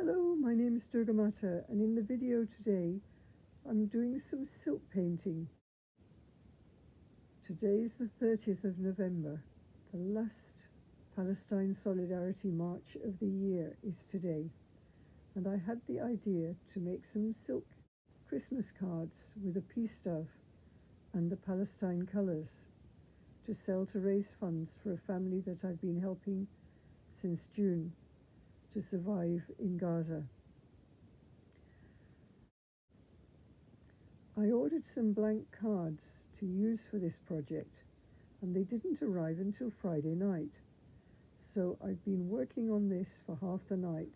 Hello, my name is Durgamata, and in the video today I'm doing some silk painting. Today is the 30th of November. The last Palestine Solidarity March of the year is today, and I had the idea to make some silk Christmas cards with a peace dove and the Palestine colours to sell to raise funds for a family that I've been helping since June to survive in Gaza. I ordered some blank cards to use for this project, and they didn't arrive until Friday night. So I've been working on this for half the night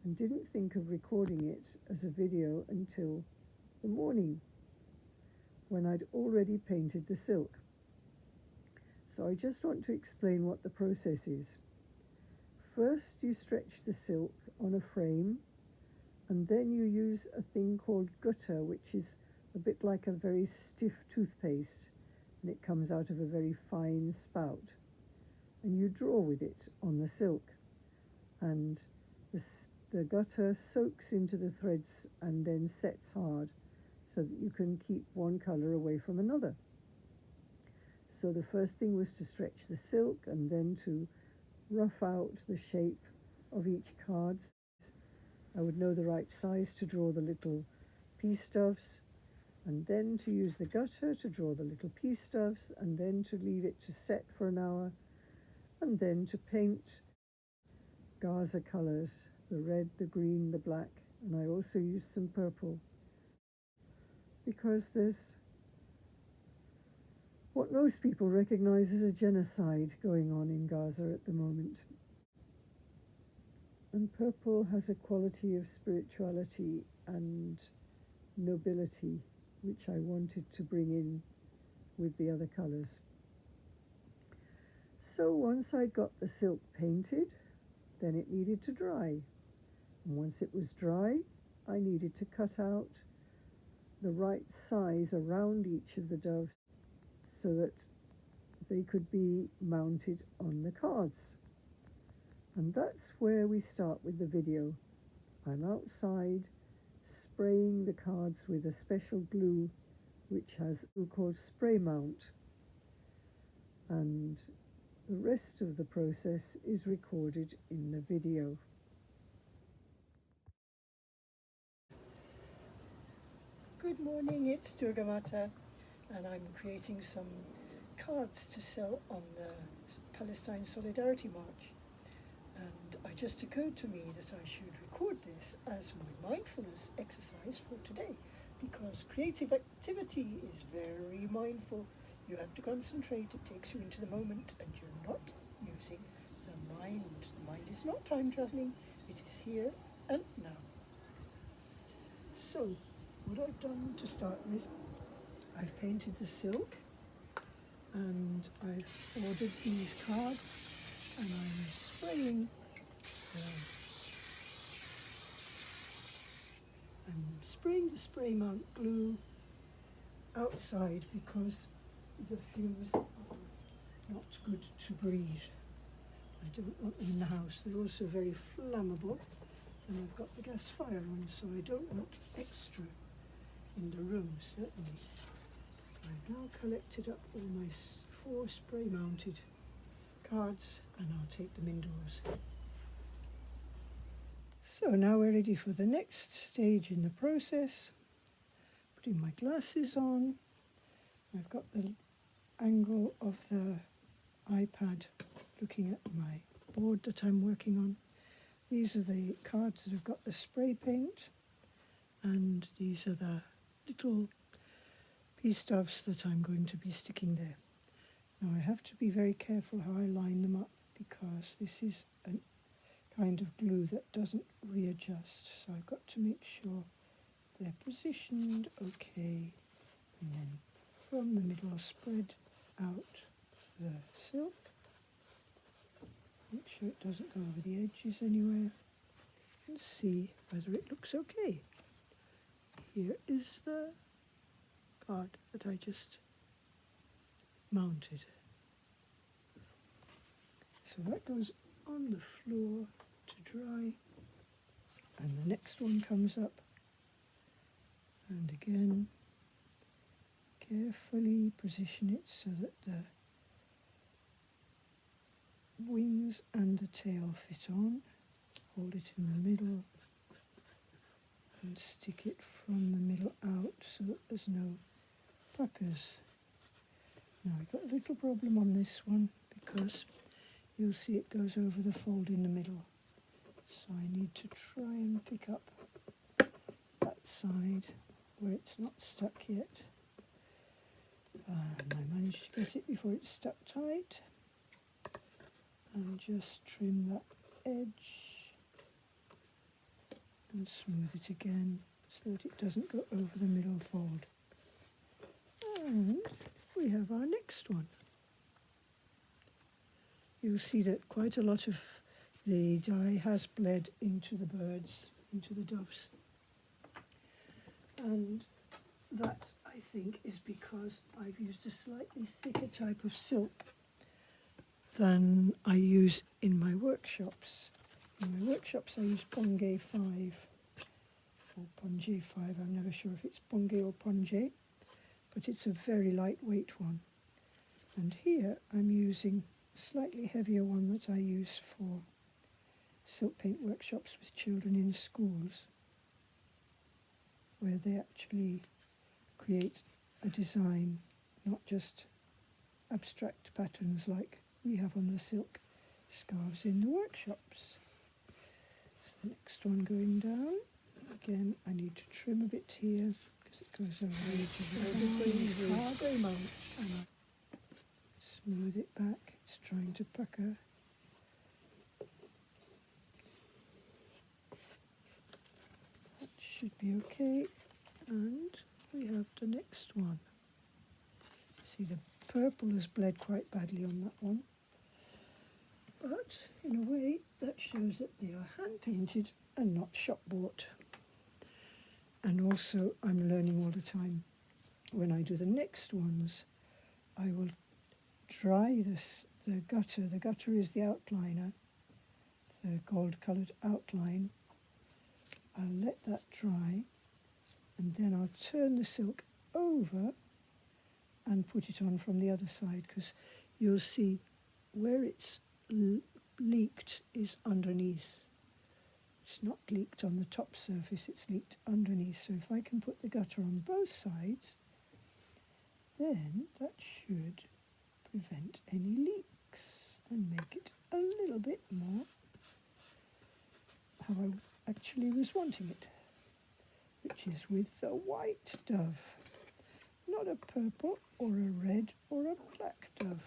and didn't think of recording it as a video until the morning, when I'd already painted the silk. So I just want to explain what the process is. First, you stretch the silk on a frame, and then you use a thing called gutter, which is a bit like a very stiff toothpaste, and it comes out of a very fine spout. And you draw with it on the silk, and the gutter soaks into the threads and then sets hard so that you can keep one colour away from another. So the first thing was to stretch the silk and then to rough out the shape of each card. I would know the right size to draw the little peace doves, and then to use the gutter to draw the little peace doves, and then to leave it to set for an hour, and then to paint Gaza colours, the red, the green, the black, and I also used some purple, because there's what most people recognise as a genocide going on in Gaza at the moment. And purple has a quality of spirituality and nobility, which I wanted to bring in with the other colours. So once I'd got the silk painted, then it needed to dry. And once it was dry, I needed to cut out the right size around each of the doves so that they could be mounted on the cards. And that's where we start with the video. I'm outside spraying the cards with a special glue which has called spray mount, and the rest of the process is recorded in the video. Good morning, it's Durgamata, and I'm creating some cards to sell on the Palestine Solidarity March. And it just occurred to me that I should record this as my mindfulness exercise for today, because creative activity is very mindful. You have to concentrate, it takes you into the moment, and you're not using the mind. The mind is not time traveling, it is here and now. So, what I've done to start with, I've painted the silk, and I've ordered these cards, and I'm spraying the spray mount glue outside because the fumes are not good to breathe. I don't want them in the house. They're also very flammable, and I've got the gas fire on, so I don't want extra in the room, certainly. I've now collected up all my 4 spray mounted cards, and I'll take them indoors. So now we're ready for the next stage in the process. Putting my glasses on. I've got the angle of the iPad looking at my board that I'm working on. These are the cards that have got the spray paint, and these are the little peace doves that I'm going to be sticking there. Now I have to be very careful how I line them up, because this is a kind of glue that doesn't readjust, so I've got to make sure they're positioned okay, and then from the middle spread out the silk. Make sure it doesn't go over the edges anywhere, and see whether it looks okay. Here is the card that I just mounted. So that goes on the floor to dry. and the next one comes up, and again carefully position it so that the wings and the tail fit on. Hold it in the middle and stick it from the middle out so that there's no puckers. Now I've got a little problem on this one because you'll see it goes over the fold in the middle. So I need to try and pick up that side where it's not stuck yet. And I managed to get it before it's stuck tight. And just trim that edge and smooth it again so that it doesn't go over the middle fold. And we have our next one. You'll see that quite a lot of the dye has bled into the birds, into the doves. And that, I think, is because I've used a slightly thicker type of silk than I use in my workshops. In my workshops I use Pongay 5 or Pongay 5, I'm never sure if it's Pongay or Pongay, but it's a very lightweight one. And here I'm using a slightly heavier one that I use for silk paint workshops with children in schools, where they actually create a design, not just abstract patterns like we have on the silk scarves in the workshops. So the next one going down. Again, I need to trim a bit here because it goes over the edge of the cargo mount, and I smooth it back. It's trying to pucker. That should be okay. And we have the next one. See, the purple has bled quite badly on that one. But in a way, that shows that they are hand painted and not shop bought. And also, I'm learning all the time. When I do the next ones, I will dry the gutter. The gutter is the outliner, the gold-coloured outline. I'll let that dry, and then I'll turn the silk over and put it on from the other side, because you'll see where it's leaked is underneath. It's not leaked on the top surface, it's leaked underneath. So if I can put the gutter on both sides, then that should prevent any leaks and make it a little bit more how I actually was wanting it, which is with the white dove, not a purple or a red or a black dove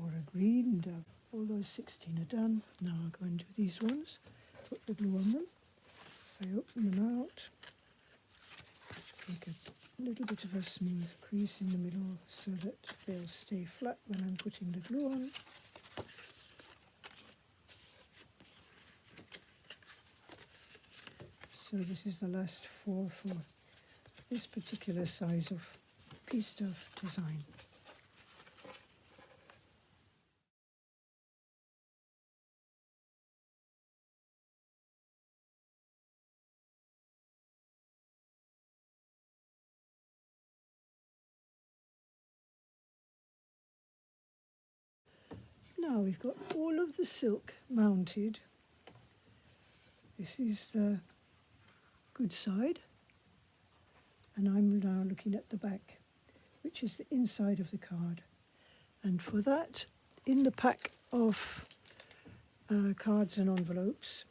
or a green dove. All those 16 are done. Now I'll go and do these ones. Put the glue on them. I open them out. Make a little bit of a smooth crease in the middle so that they'll stay flat when I'm putting the glue on. So this is the last 4 for this particular size of piece dove design. Now we've got all of the silk mounted. This is the good side, and I'm now looking at the back, which is the inside of the card. And for that, in the pack of cards and envelopes,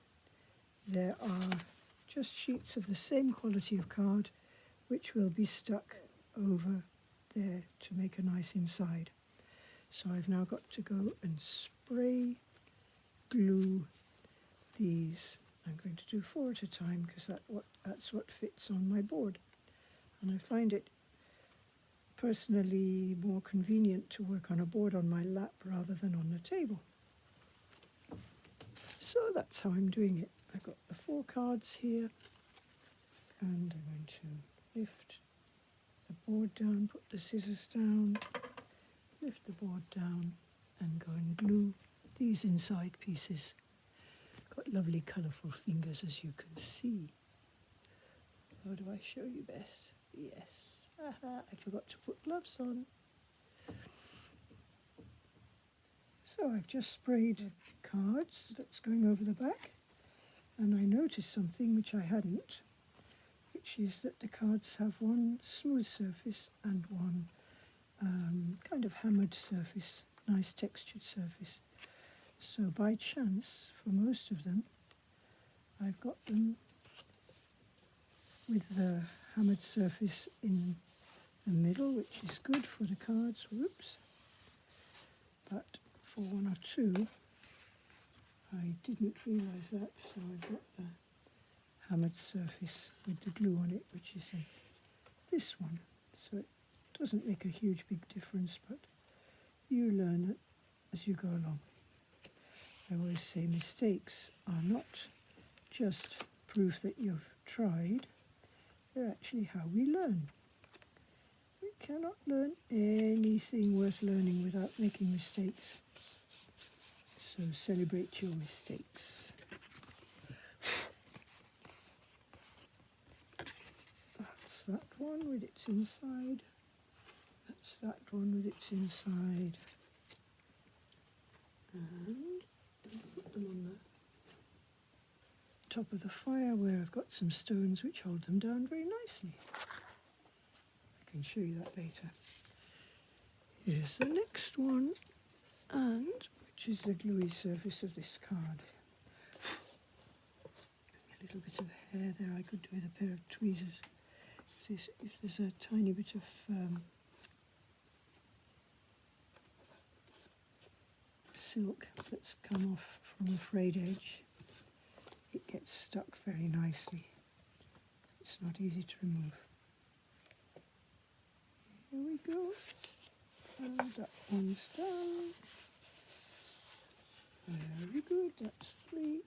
there are just sheets of the same quality of card, which will be stuck over there to make a nice inside. So I've now got to go and spray glue these. I'm going to do 4 at a time because that's what fits on my board. And I find it personally more convenient to work on a board on my lap rather than on the table. So that's how I'm doing it. I've got the 4 cards here, and I'm going to lift the board down, put the scissors down, lift the board down and go and glue these inside pieces. Got got lovely colourful fingers, as you can see. How do I show you best? Yes. Aha, I forgot to put gloves on. So I've just sprayed cards that's going over the back, and I noticed something which I hadn't, which is that the cards have one smooth surface and one kind of hammered surface, nice textured surface. So by chance, for most of them, I've got them with the hammered surface in the middle, which is good for the cards. Whoops. But for one or two, I didn't realise that, so I've got the hammered surface with the glue on it, which is this one. So it doesn't make a huge big difference, but you learn it as you go along. I always say mistakes are not just proof that you've tried, they're actually how we learn. We cannot learn anything worth learning without making mistakes. So celebrate your mistakes. That's that one with its inside. That's that one with its inside. And put them on the top of the fire where I've got some stones which hold them down very nicely. I can show you that later. Here's the next one, and which is the gluey surface of this card. A little bit of hair there I could do with a pair of tweezers. See if there's a tiny bit of silk that's come off from a frayed edge, it gets stuck very nicely. It's not easy to remove. Here we go. And that one's done. Very good, that's 3.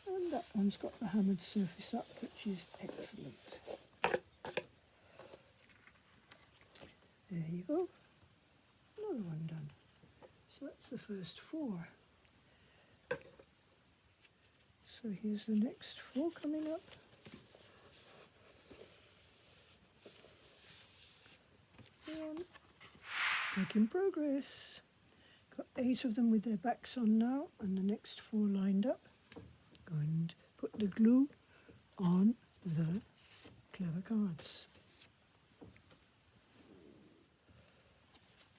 And that one's got the hammered surface up, which is excellent. There you go. Another one done. So that's the first 4. So here's the next 4 coming up. Making progress. Got 8 of them with their backs on now, and the next 4 lined up. Going to put the glue on the clever cards.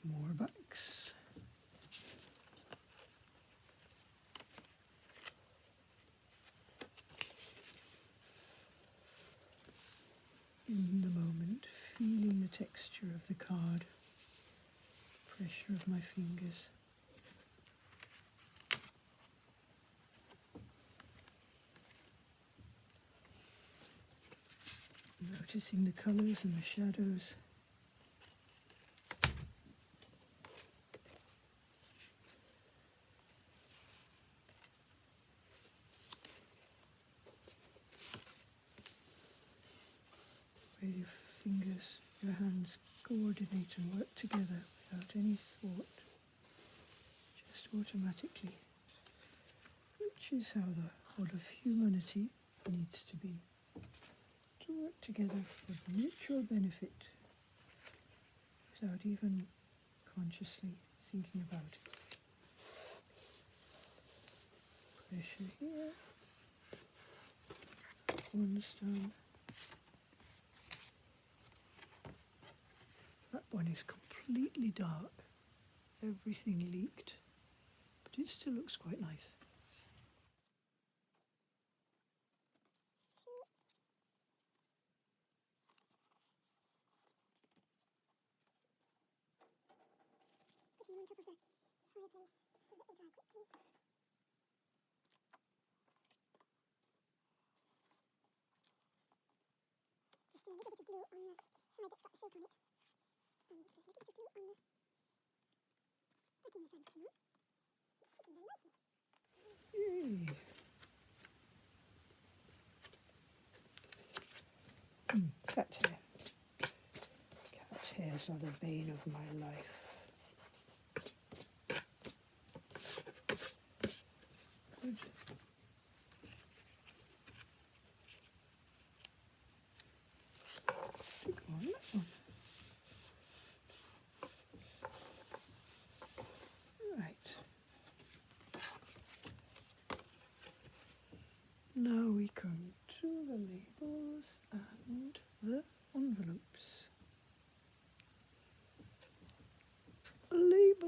More backs. In the moment, feeling the texture of the card, pressure of my fingers. Noticing the colours and the shadows. Where your fingers, your hands coordinate and work together without any thought, just automatically, which is how the whole of humanity needs to be, to work together for mutual benefit without even consciously thinking about it. Pressure here, one's done. That one is completely dark, everything leaked, but it still looks quite nice. Putting them on top of the fireplace so that they dry quickly. Just a little bit of glue on the side that's got the silk on it. And just a little bit of glue on the backing side of the one. It's sticking very nicely. Yay! Cat hair. Cat hairs are the bane of my life.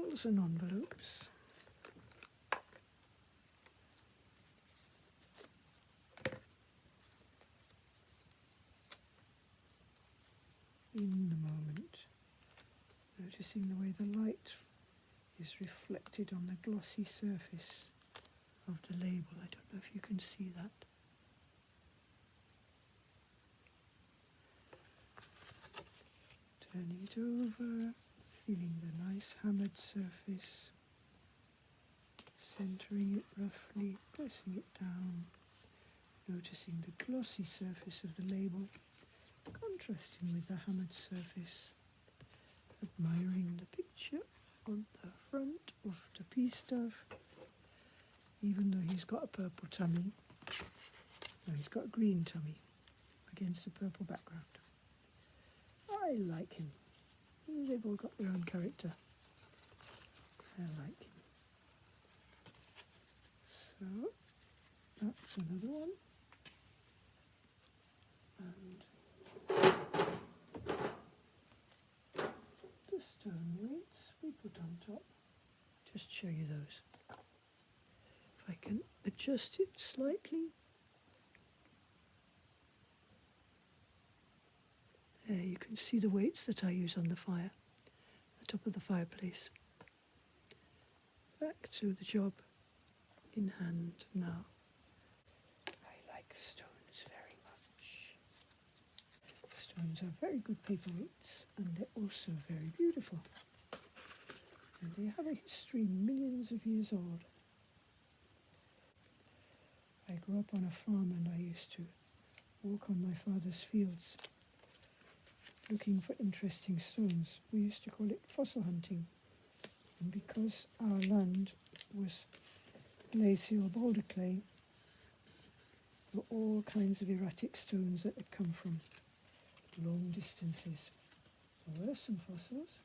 labels and envelopes. In the moment, noticing the way the light is reflected on the glossy surface of the label. I don't know if you can see that. Turning it over, feeling the nice hammered surface, centering it roughly, pressing it down, noticing the glossy surface of the label, contrasting with the hammered surface, admiring the picture on the front of the pea stuff, even though he's got a purple tummy. No, he's got a green tummy against a purple background. I like him. They've all got their own character. I like him. So, that's another one. And the stone weights we put on top. Just show you those. If I can adjust it slightly. There you can see the weights that I use on the fire, the top of the fireplace. Back to the job in hand now. I like stones very much. Stones are very good paperweights and they're also very beautiful. And they have a history millions of years old. I grew up on a farm and I used to walk on my father's fields looking for interesting stones. We used to call it fossil hunting. And because our land was glacial boulder clay, there were all kinds of erratic stones that had come from long distances. There were some fossils,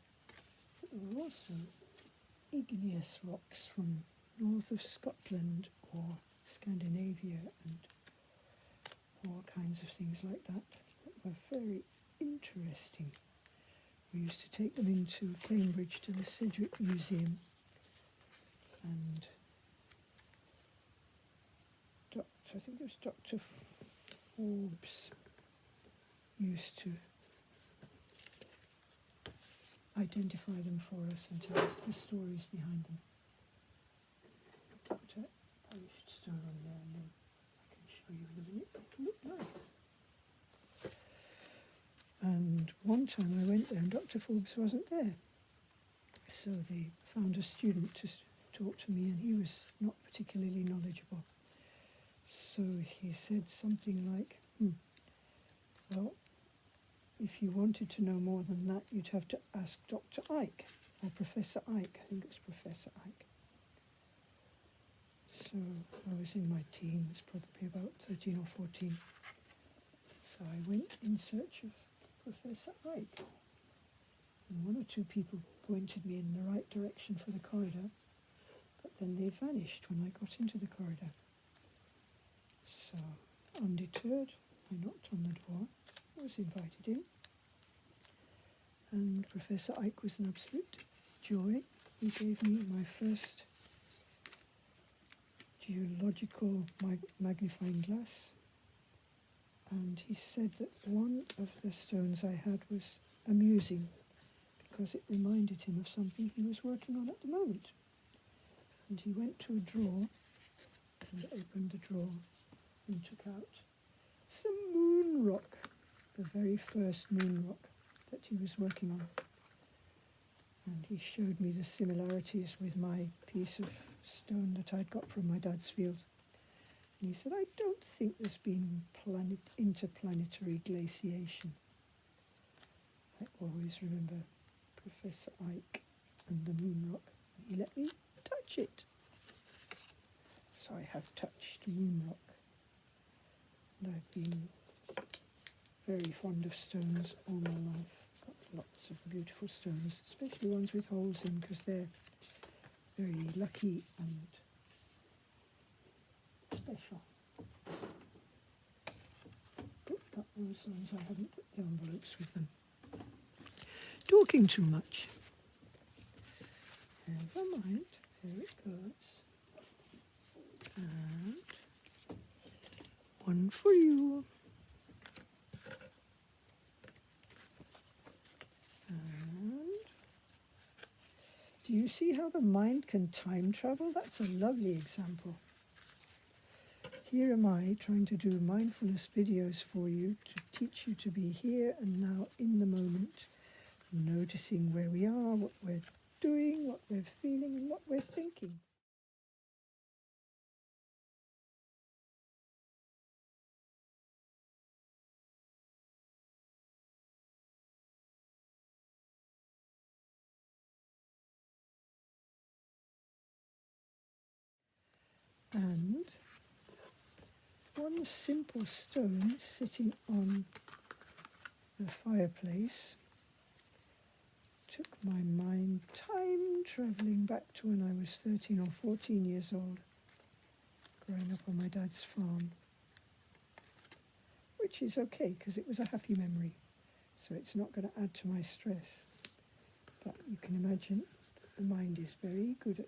but there were also igneous rocks from north of Scotland or Scandinavia and all kinds of things like that were very interesting. We used to take them into Cambridge to the Sedgwick Museum, and I think it was Dr. Forbes used to identify them for us and tell us the stories behind them. Put a polished stone on there and then I can show you in a minute. It'll look nice. And one time I went there and Dr. Forbes wasn't there. So they found a student to talk to me and he was not particularly knowledgeable. So he said something like, well, if you wanted to know more than that, you'd have to ask Dr. Ike, or Professor Ike. I think it's Professor Ike. So I was in my teens, probably about 13 or 14. So I went in search of Professor Ike. And one or two people pointed me in the right direction for the corridor, but then they vanished when I got into the corridor. So, undeterred, I knocked on the door, I was invited in, and Professor Ike was an absolute joy. He gave me my first geological magnifying glass, and he said that one of the stones I had was amusing because it reminded him of something he was working on at the moment. And he went to a drawer and opened the drawer and took out some moon rock, the very first moon rock that he was working on. And he showed me the similarities with my piece of stone that I'd got from my dad's field. And he said, I don't think there's been interplanetary glaciation. I always remember Professor Ike and the moon rock. He let me touch it. So I have touched moon rock. And I've been very fond of stones all my life. Got lots of beautiful stones, especially ones with holes in, because they're very lucky and special. Put up those ones, I haven't put the envelopes with them. Talking too much. Never mind. There it goes. And one for you. And do you see how the mind can time travel? That's a lovely example. Here am I trying to do mindfulness videos for you to teach you to be here and now in the moment, noticing where we are, what we're doing, what we're feeling, and what we're thinking. And one simple stone sitting on the fireplace took my mind time travelling back to when I was 13 or 14 years old, growing up on my dad's farm, which is okay because it was a happy memory, so it's not going to add to my stress. But you can imagine the mind is very good at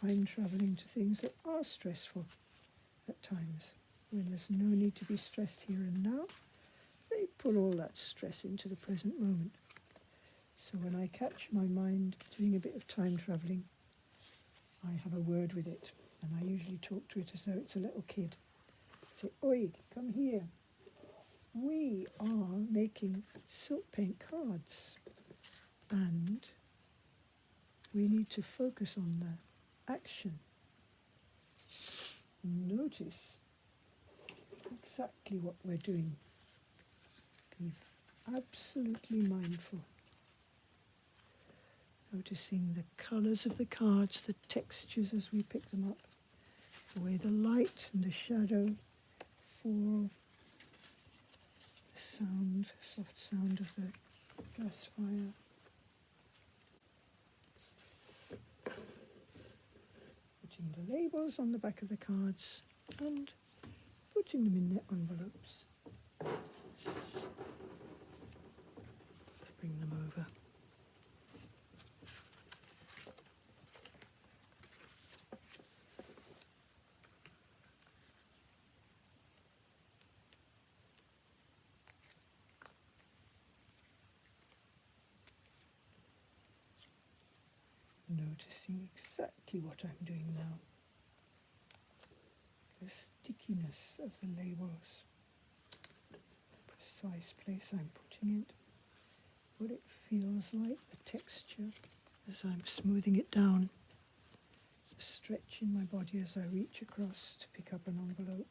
time travelling to things that are stressful at times. When there's no need to be stressed here and now, they pull all that stress into the present moment. So when I catch my mind doing a bit of time travelling, I have a word with it, and I usually talk to it as though it's a little kid. I say, "Oi, come here. We are making silk paint cards, and we need to focus on the action. Notice exactly what we're doing. Be absolutely mindful. Noticing the colours of the cards, the textures as we pick them up, the way the light and the shadow fall, the sound, soft sound of the gas fire. Putting the labels on the back of the cards and putting them in their envelopes. Bring them over. Noticing exactly what I'm doing now. The stickiness of the labels, precise place I'm putting it, what it feels like, the texture as I'm smoothing it down, the stretch in my body as I reach across to pick up an envelope.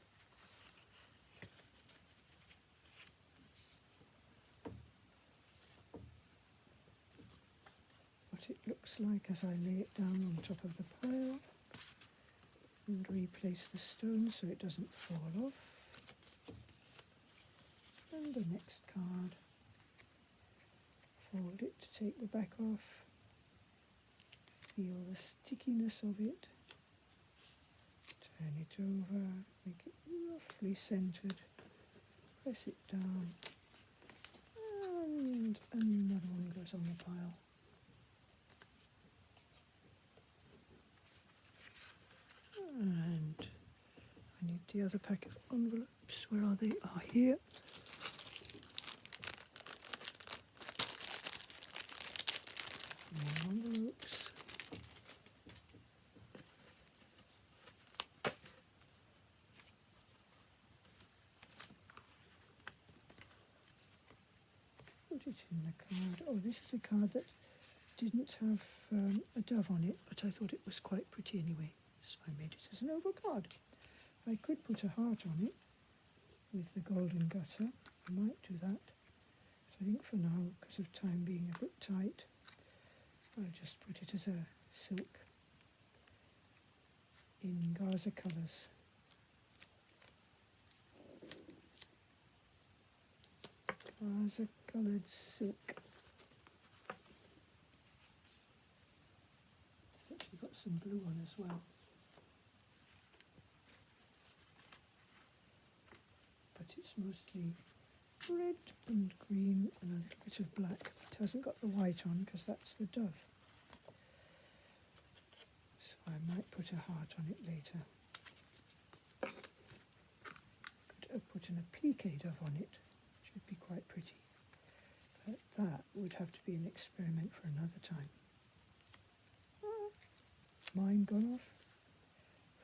What it looks like as I lay it down on top of the pile and replace the stone so it doesn't fall off. And the next card. Fold it to take the back off. Feel the stickiness of it. Turn it over, make it roughly centered. Press it down. And another one goes on the pile. And I need the other pack of envelopes. Where are they? Ah, here. More envelopes. Put it in the card. Oh, this is a card that didn't have a dove on it, but I thought it was quite pretty anyway, so I made it as an oval card. I could put a heart on it with the golden gutter. I might do that. But I think for now, because of time being a bit tight, I'll just put it as a silk in Gaza colours. Gaza coloured silk. It's actually got some blue on as well. But it's mostly red and green and a little bit of black. It hasn't got the white on because that's the dove. I might put a heart on it later. Could have put an applique dove on it, which would be quite pretty. But that would have to be an experiment for another time. Mine gone off,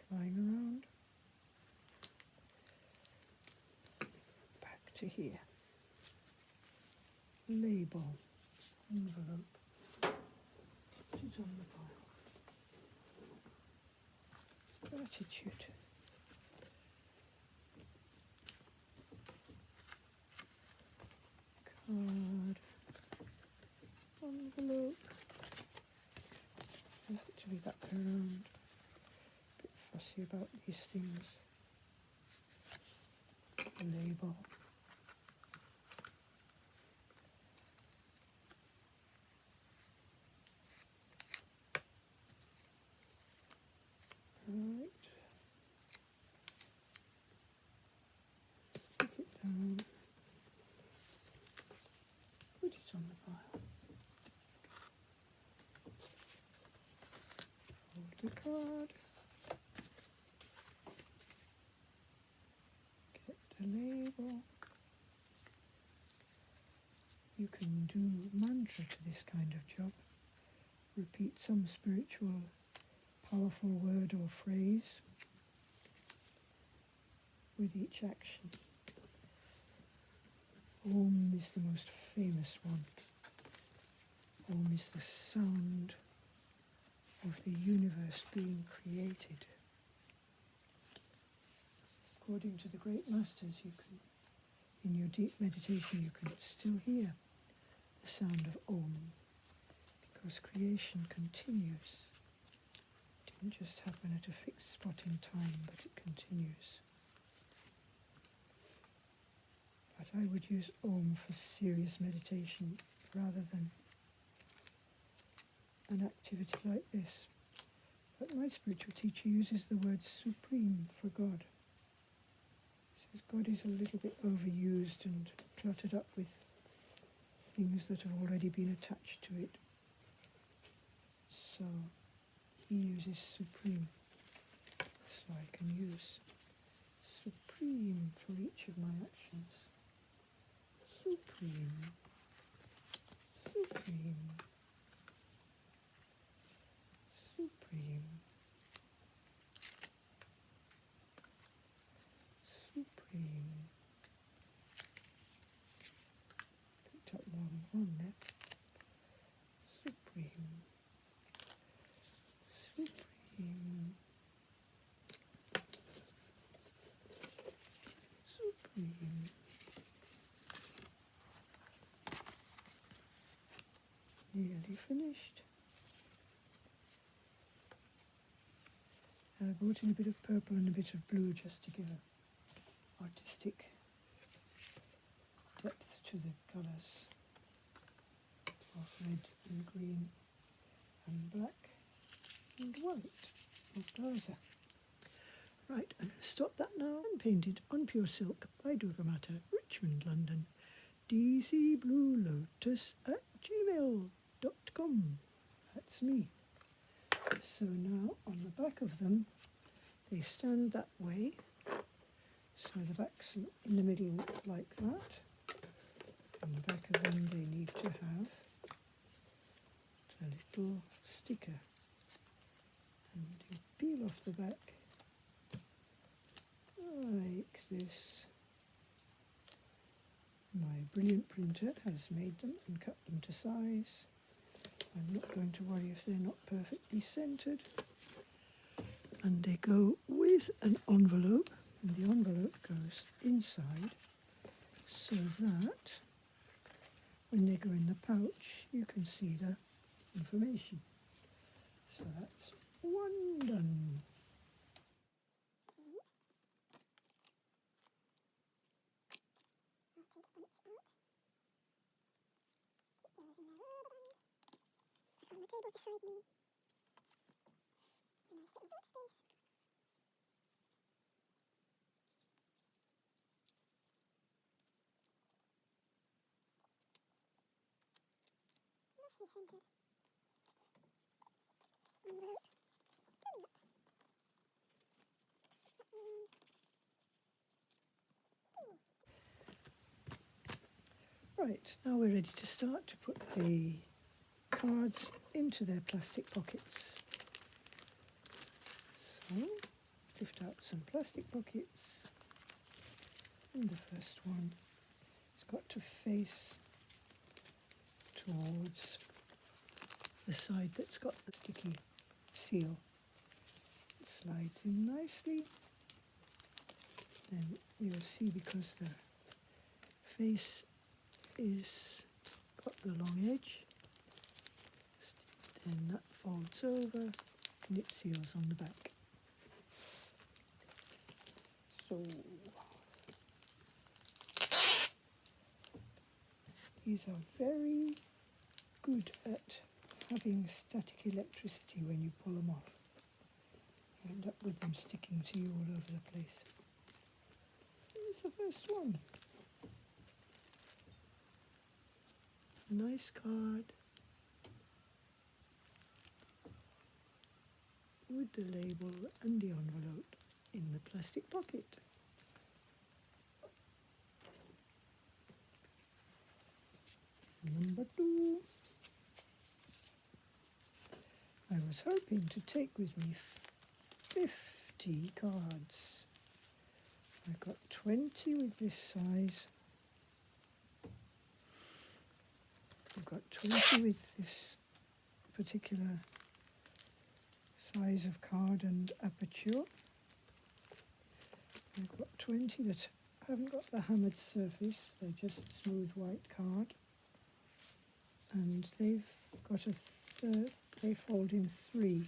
flying around. Back to here. Label, envelope. Put it on the pile. Gratitude. Card. Envelope. Does it to be that way around? A bit fussy about these things. Label. Right. Stick it down. Put it on the pile. Fold the card. Get the label. You can do mantra to this kind of job. Repeat some spiritual, powerful word or phrase with each action. Om is the most famous one. Om is the sound of the universe being created. According to the great masters, you can, in your deep meditation, you can still hear the sound of Om, because creation continues. It didn't just happen at a fixed spot in time, but it continues. But I would use Om for serious meditation rather than an activity like this. But my spiritual teacher uses the word supreme for God. He says God is a little bit overused and cluttered up with things that have already been attached to it. So he uses supreme. So I can use supreme for each of my actions. Supreme. Supreme. Supreme. Supreme. Picked up more than one there. Supreme. Supreme. Supreme. Nearly finished. I brought in a bit of purple and a bit of blue just to give a artistic depth to the colours of red and green and black and white of Gaza. Right, I'm going to stop that now. And painted on pure silk by Durga Mata, Richmond, London. dcbluelotus@gmail.com. That's me. So now on the back of them, they stand that way. So the back's in the middle like that. On the back of them they need to have a little sticker. And you peel off the back like this. My brilliant printer has made them and cut them to size. I'm not going to worry if they're not perfectly centred. And they go with an envelope, and the envelope goes inside so that when they go in the pouch you can see the information. So that's one done. I'll take a bunch out. Keep those in their rubber band. On the table beside me. A nice little workspace. Lovely scented. Envelope. Good Right, now we're ready to start to put the cards into their plastic pockets. So, lift out some plastic pockets, and the first one has got to face towards the side that's got the sticky seal. It slides in nicely. Then you'll see, because the face is got the long edge, then that folds over and it seals on the back. So these are very good at having static electricity when you pull them off. You end up with them sticking to you all over the place. Here's the first one. A nice card with the label and the envelope in the plastic pocket. Number 2. I was hoping to take with me 50 cards. I got 20 with this size. I've got 20 with this particular size of card and aperture. I've got 20 that haven't got the hammered surface, they're just smooth white card. And they've got they fold in 3,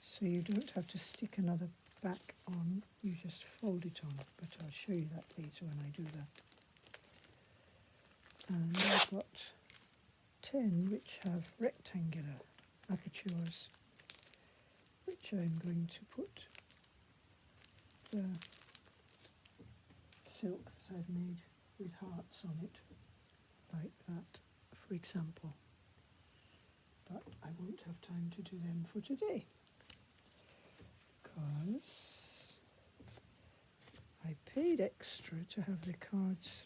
so you don't have to stick another back on, you just fold it on, but I'll show you that later when I do that. And I've got 10 which have rectangular apertures, which I'm going to put the silk that I've made with hearts on it, like that, for example. But I won't have time to do them for today, because I paid extra to have the cards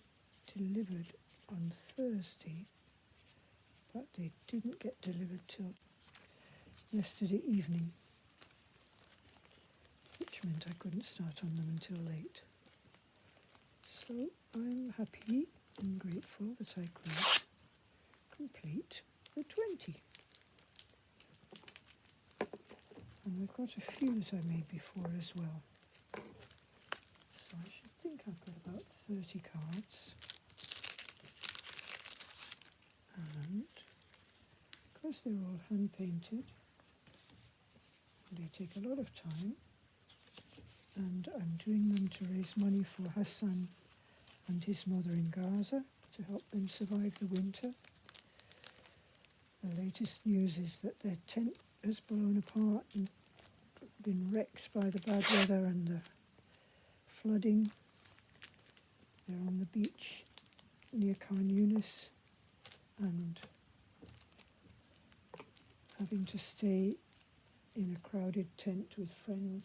delivered on Thursday, but they didn't get delivered till yesterday evening, which meant I couldn't start on them until late. So I'm happy and grateful that I could complete the 20. And I've got a few that I made before as well. So I should think I've got about 30 cards. And because they're all hand painted, they take a lot of time, and I'm doing them to raise money for Hassan and his mother in Gaza to help them survive the winter. The latest news is that their tent has blown apart and been wrecked by the bad weather and the flooding. They're on the beach near Khan Yunis and having to stay in a crowded tent with friends,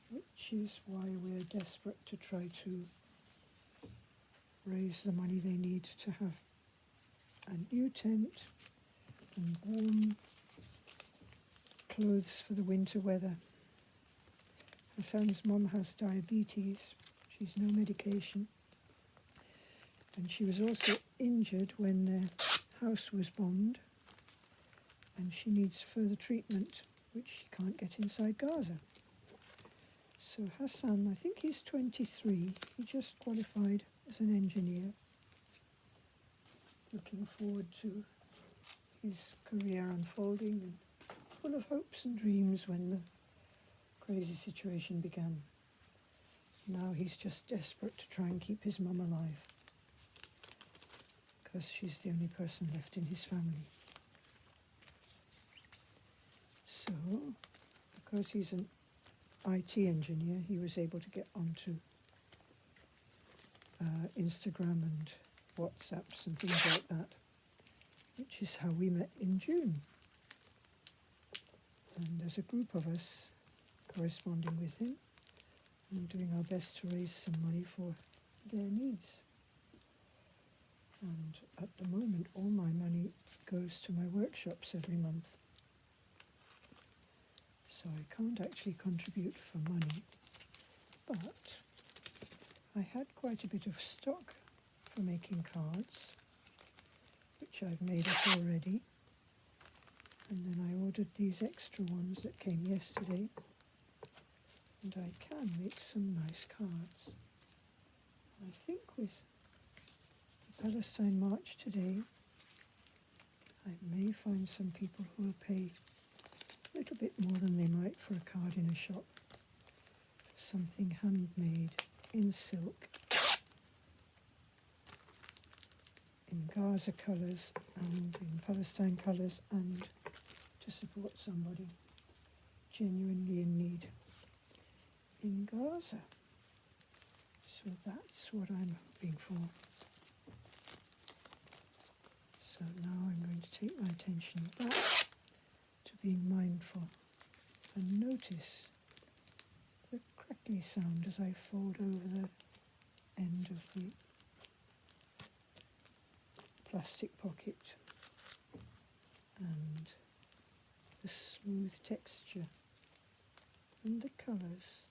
which is why we're desperate to try to raise the money they need to have a new tent and warm clothes for the winter weather. Hassan's mum has diabetes, she's no medication, and she was also injured when their house was bombed, and she needs further treatment, which she can't get inside Gaza. So Hassan, I think he's 23, he just qualified as an engineer, looking forward to his career unfolding and full of hopes and dreams when the crazy situation began. Now he's just desperate to try and keep his mum alive, because she's the only person left in his family. So, because he's an IT engineer, he was able to get onto Instagram and WhatsApps and things like that, which is how we met in June. And there's a group of us corresponding with him and doing our best to raise some money for their needs. And at the moment, all my money goes to my workshops every month. So I can't actually contribute for money, but I had quite a bit of stock for making cards, which I've made up already. And then I ordered these extra ones that came yesterday, and I can make some nice cards. I think with the Palestine March today, I may find some people who will pay a little bit more than they might for a card in a shop. Something handmade in silk, in Gaza colours and in Palestine colours, and to support somebody genuinely in need in Gaza. So that's what I'm hoping for. So now I'm going to take my attention back to being mindful and notice the crackly sound as I fold over the end of the plastic pocket, and the smooth texture and the colours,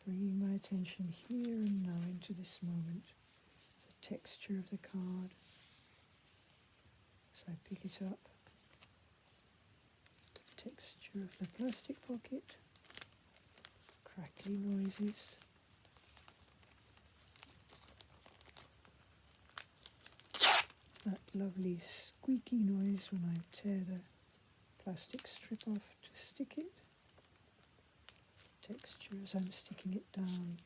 bringing my attention here and now into this moment, the texture of the card as I pick it up, the texture of the plastic pocket, crackly noises, that lovely squeaky noise when I tear the plastic strip off to stick it, texture as I'm sticking it down,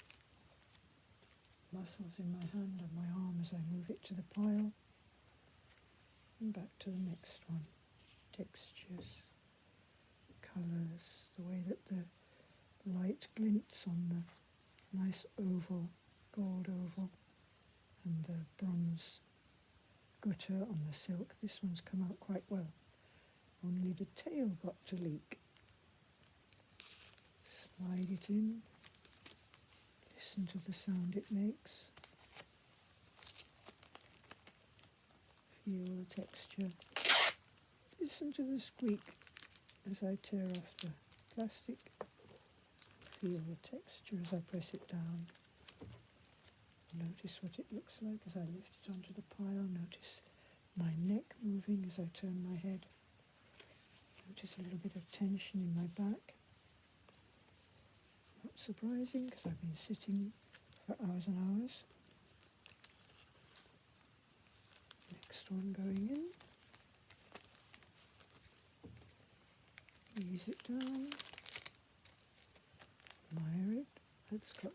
muscles in my hand and my arm as I move it to the pile, and back to the next one, textures, colours, the way that the light glints on the nice oval, gold oval, and the bronze gutter on the silk. This one's come out quite well. Only the tail got to leak. Slide it in. Listen to the sound it makes. Feel the texture. Listen to the squeak as I tear off the plastic. Feel the texture as I press it down. Notice what it looks like as I lift it onto the pile. Notice my neck moving as I turn my head. Notice a little bit of tension in my back. Not surprising because I've been sitting for hours and hours. Next one going in. Ease it down. Admire it. It's got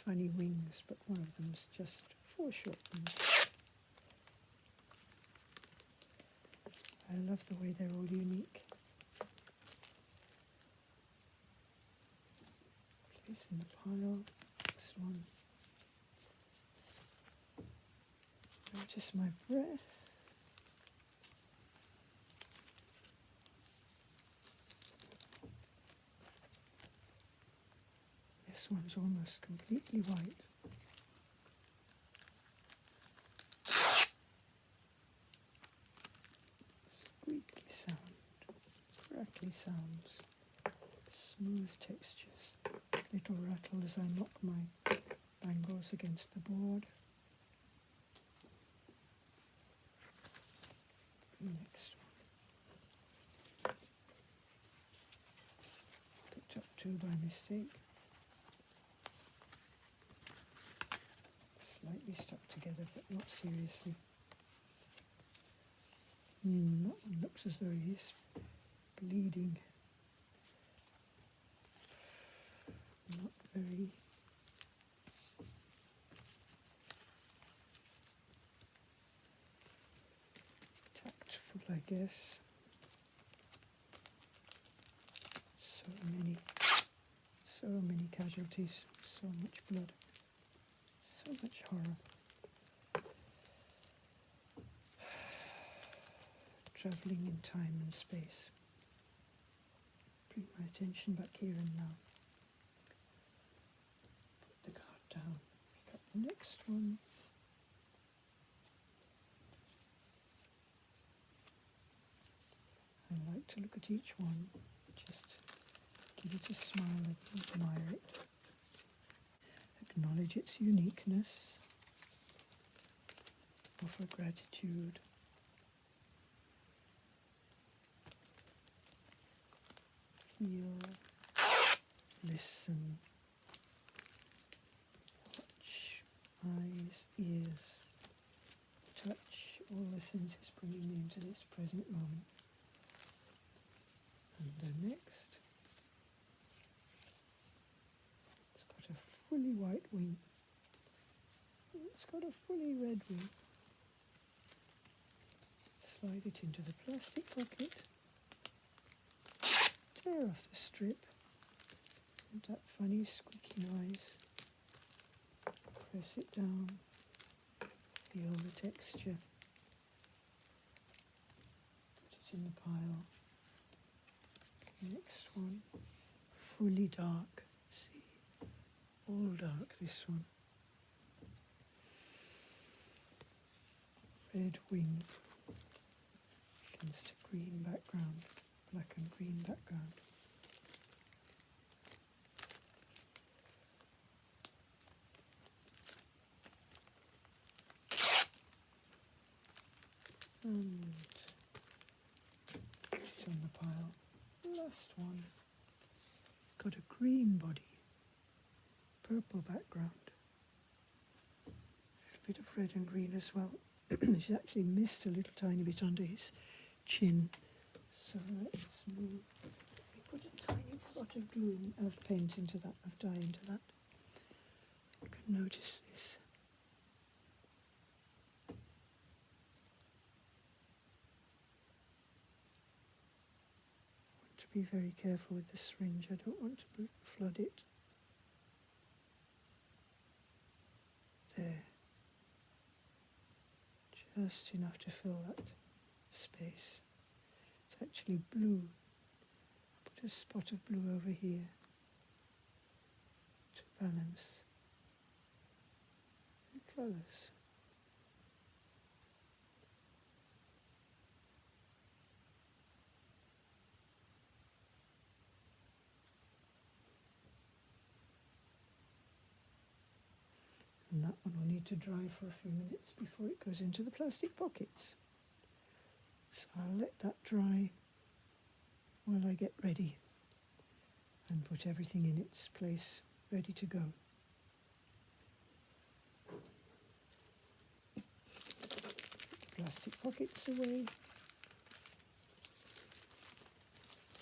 funny wings, but one of them's just 4 short ones. I love the way they're all unique. Place in the pile. Next one. Notice my breath. This one's almost completely white. Squeaky sound, crackly sounds, smooth textures, little rattle as I knock my bangles against the board. Next one. Picked up 2 by mistake. Slightly stuck together, but not seriously. That one looks as though he's bleeding. Not very tactful, I guess. So many casualties, so much blood, so much horror. Travelling in time and space. bring my attention back here and now. Put the card down, pick up the next one. I like to look at each one, just give it a smile and admire it. Acknowledge its uniqueness. Offer gratitude. Feel. Listen. Watch. Eyes, ears. Touch. All the senses bringing me into this present moment. And the next. It's got a fully white wing. It's got a fully red wing. Slide it into the plastic pocket. Tear off the strip. And that funny squeaky noise. Press it down. Feel the texture. Put it in the pile. Next one. Fully dark. See? All dark, this one. Red wing against a green background, black and green background. And put it on the pile. Last one. It's got a green body, purple background. A little bit of red and green as well. She's actually missed a little tiny bit under his chin. So let's move. We put a tiny spot of glue, of paint into that, of dye into that. You can notice this. I want to be very careful with the syringe. I don't want to flood it. There. Just enough to fill that space. It's actually blue. Put a spot of blue over here to balance the colours. And that one will need to dry for a few minutes before it goes into the plastic pockets. So I'll let that dry while I get ready and put everything in its place, ready to go. Put the plastic pockets away.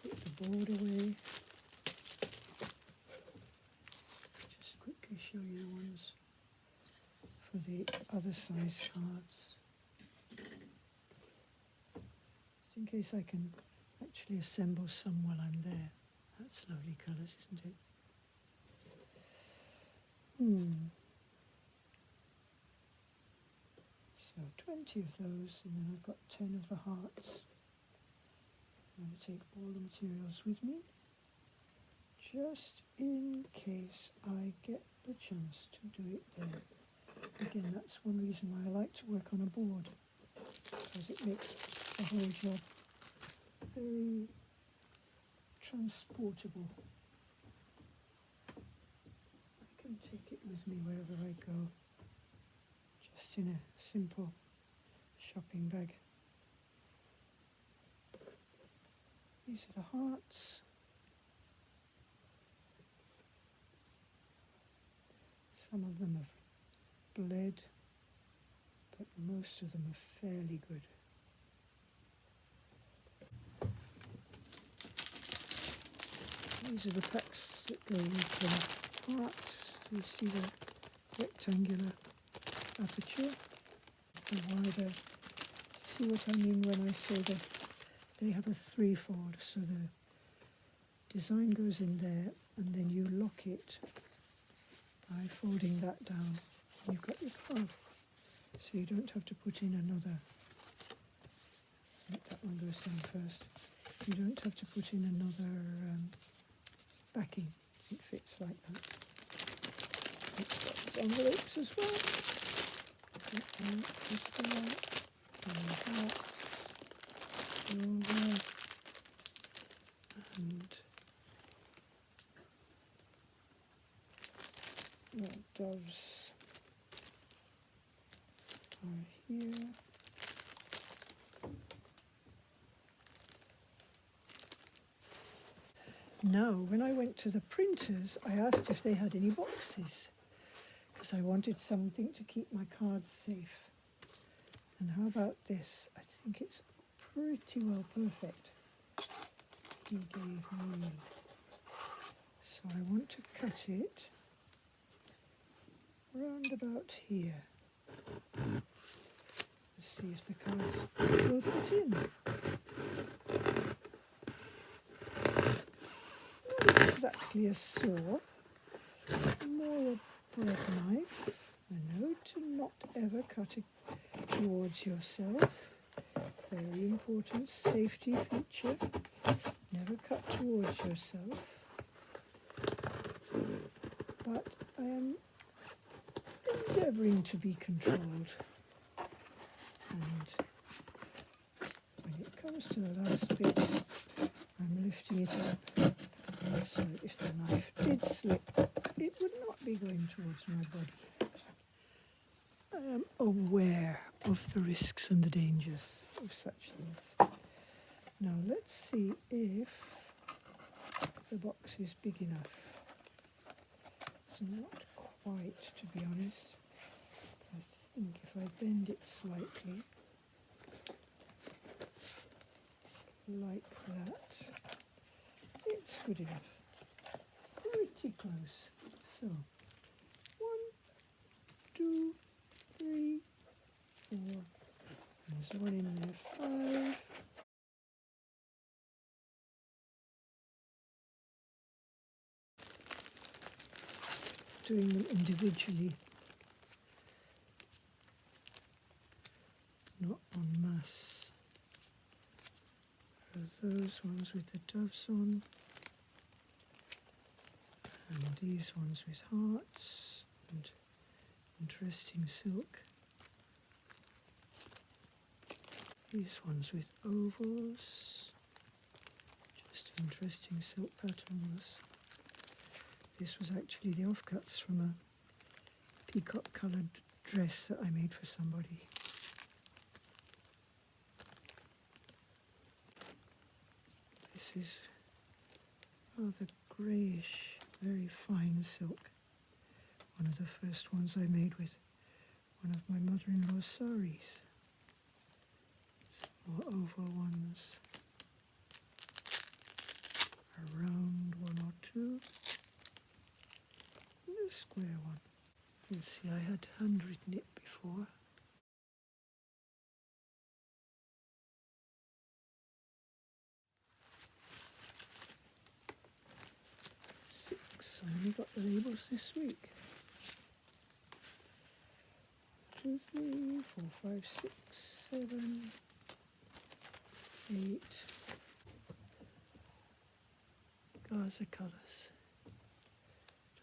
Put the board away. Just quickly show you the ones for the other size cards. Just in case I can actually assemble some while I'm there. That's lovely colours, isn't it? So 20 of those, and then I've got 10 of the hearts. I'm going to take all the materials with me, just in case I get the chance to do it there. Again, that's one reason why I like to work on a board, because it makes the whole job very transportable. I can take it with me wherever I go, just in a simple shopping bag. These are the hearts. Some of them have bled, but most of them are fairly good. These are the packs that go with the hearts. You see the rectangular aperture, the wider. See what I mean when I say that they have a threefold, so the design goes in there and then you lock it by folding that down. You've got your half, so you don't have to put in another. Let that one goes down first. You don't have to put in another backing. It fits like that. It's got its envelopes as well. Just a lot. And that. Over. And the doves are here. Now, when I went to the printers, I asked if they had any boxes, because I wanted something to keep my cards safe. And how about this? I think it's pretty well perfect. He gave me. So I want to cut it round about here. Let's see if the cards will fit in. Not exactly a saw, more a bread knife. A note to not ever cut it towards yourself. Very important safety feature. Never cut towards yourself. But I am endeavouring to be controlled. And when it comes to the last bit, I'm lifting it up. So if the knife did slip, it would not be going towards my body. I am aware of the risks and the dangers of such things. Now let's see if the box is big enough. It's not quite, to be honest. I think if I bend it slightly, like that, it's good enough. Pretty close. So, 1, 2, 3, 4. There's one in there, 5. Doing them individually, not en masse. There are those ones with the doves on, and these ones with hearts and interesting silk. These ones with ovals, just interesting silk patterns. This was actually the offcuts from a peacock coloured dress that I made for somebody. This is rather greyish, very fine silk. One of the first ones I made with one of my mother-in-law's saris. Some more oval ones. A round one or two. And a square one. You'll see I had handwritten it before. 6. I only got the labels this week. 1, 2, 3, 4, 5, 6, 7, 8. Gaza colours.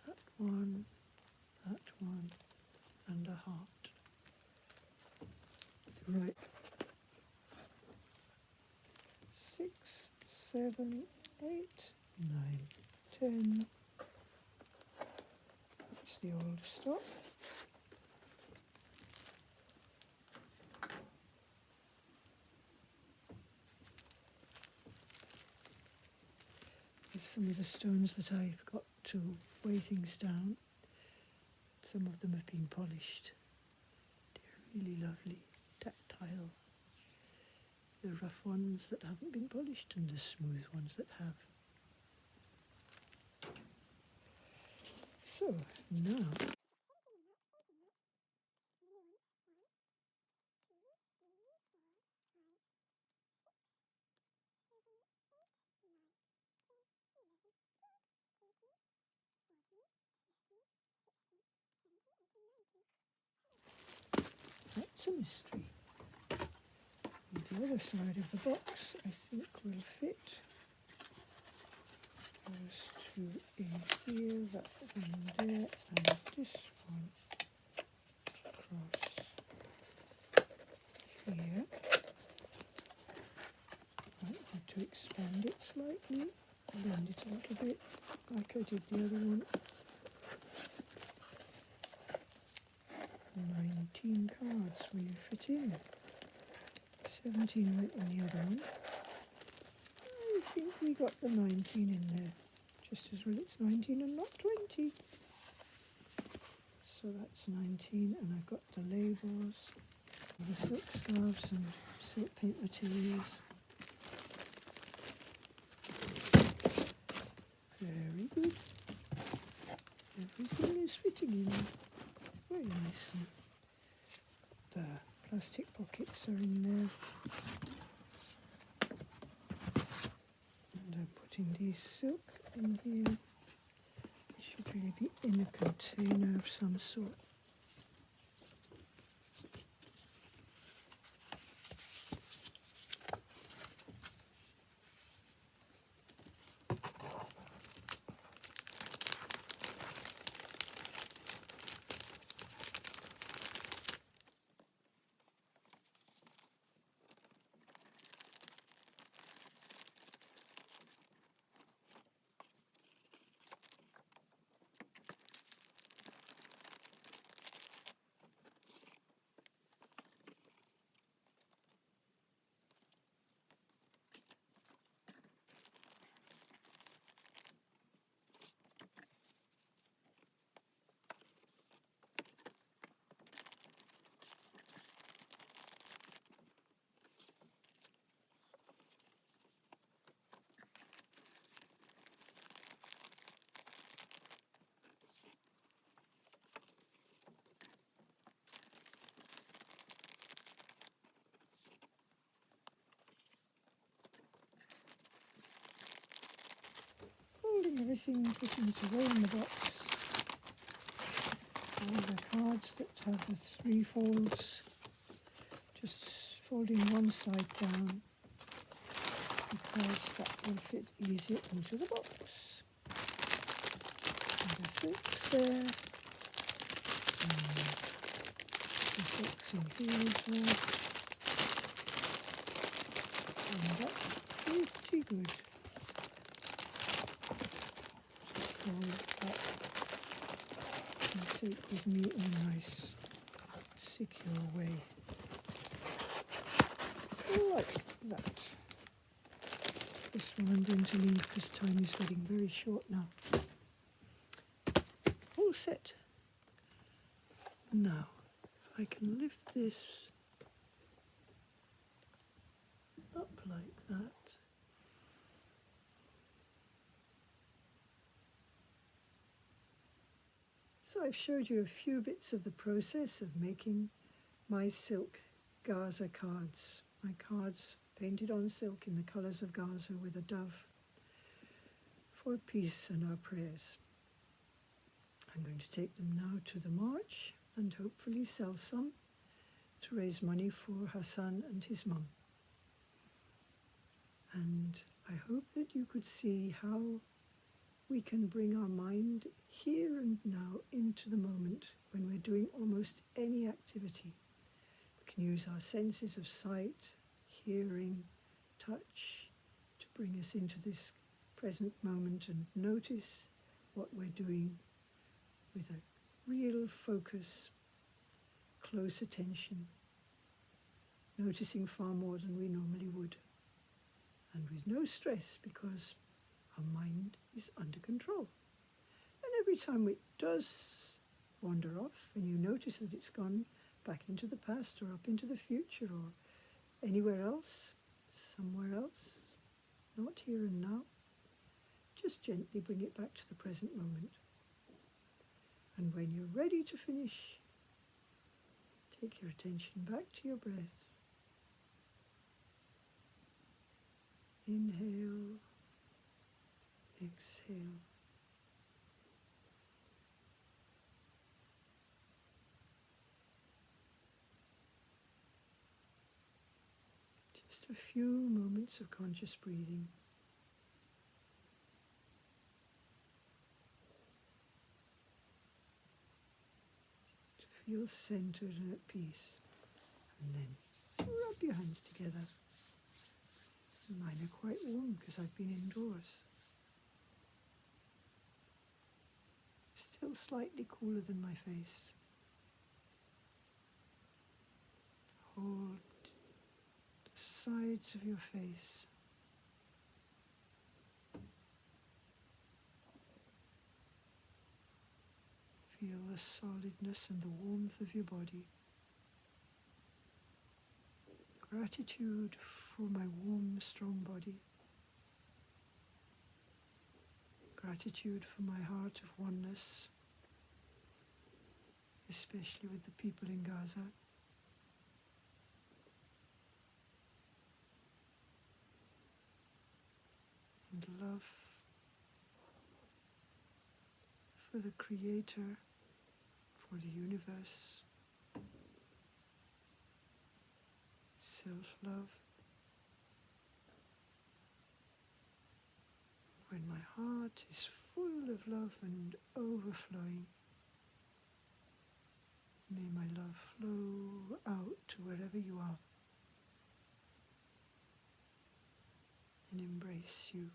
That one, and a heart. Right. 6, 7, 8, 9, 10. That's the old stock. There's some of the stones that I've got to weigh things down. Some of them have been polished. They're really lovely, tactile. The rough ones that haven't been polished and the smooth ones that have. So now that's a mystery. the other side of the box I think will fit. Those two in here, that one there, and this one across here. Might have to expand it slightly, blend it a little bit, like I did the other one. 19 cards will you fit in? 17 went in the other one. I think we got the 19 in there. Just as well it's 19 and not 20. So that's 19, and I've got the labels, the silk scarves and silk paint materials. Very good. Everything is fitting in. Very nice. The plastic pockets are in there. And I'm putting these silk in here. It should really be in a container of some sort. Folding everything, putting it away in the box. All the cards that have the 3 folds, just folding one side down because that will fit easier into the box. And the 6 there, and the 6 in here as well. And that's pretty good. That and take with me in a nice secure way, like that. This one I'm going to leave because time is getting very short now. All set. Now I can lift this up like that. So I've showed you a few bits of the process of making my silk Gaza cards. My cards painted on silk in the colours of Gaza with a dove for peace and our prayers. I'm going to take them now to the march and hopefully sell some to raise money for Hassan and his mum. And I hope that you could see how we can bring our mind here and now into the moment when we're doing almost any activity. We can use our senses of sight, hearing, touch to bring us into this present moment and notice what we're doing with a real focus, close attention, noticing far more than we normally would, and with no stress because our mind is under control. And every time it does wander off and you notice that it's gone back into the past or up into the future or anywhere else, somewhere else, not here and now, just gently bring it back to the present moment. And when you're ready to finish, take your attention back to your breath. Inhale. Exhale. Just a few moments of conscious breathing. To feel centered and at peace. And then rub your hands together. Mine are quite warm because I've been indoors. Still slightly cooler than my face. Hold the sides of your face. Feel the solidness and the warmth of your body. Gratitude for my warm, strong body. Gratitude for my heart of oneness, especially with the people in Gaza. And love for the Creator, for the universe. Self-love. When my heart is full of love and overflowing, may my love flow out to wherever you are and embrace you.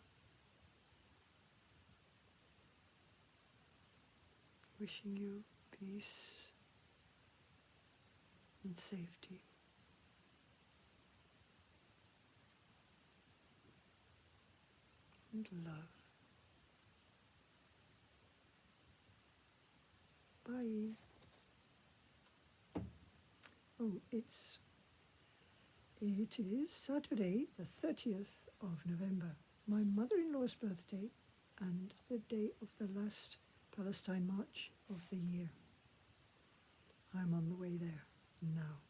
Wishing you peace and safety. And love. Bye. Oh, it is Saturday, the 30th of November, my mother-in-law's birthday and the day of the last Palestine March of the year. I'm on the way there now.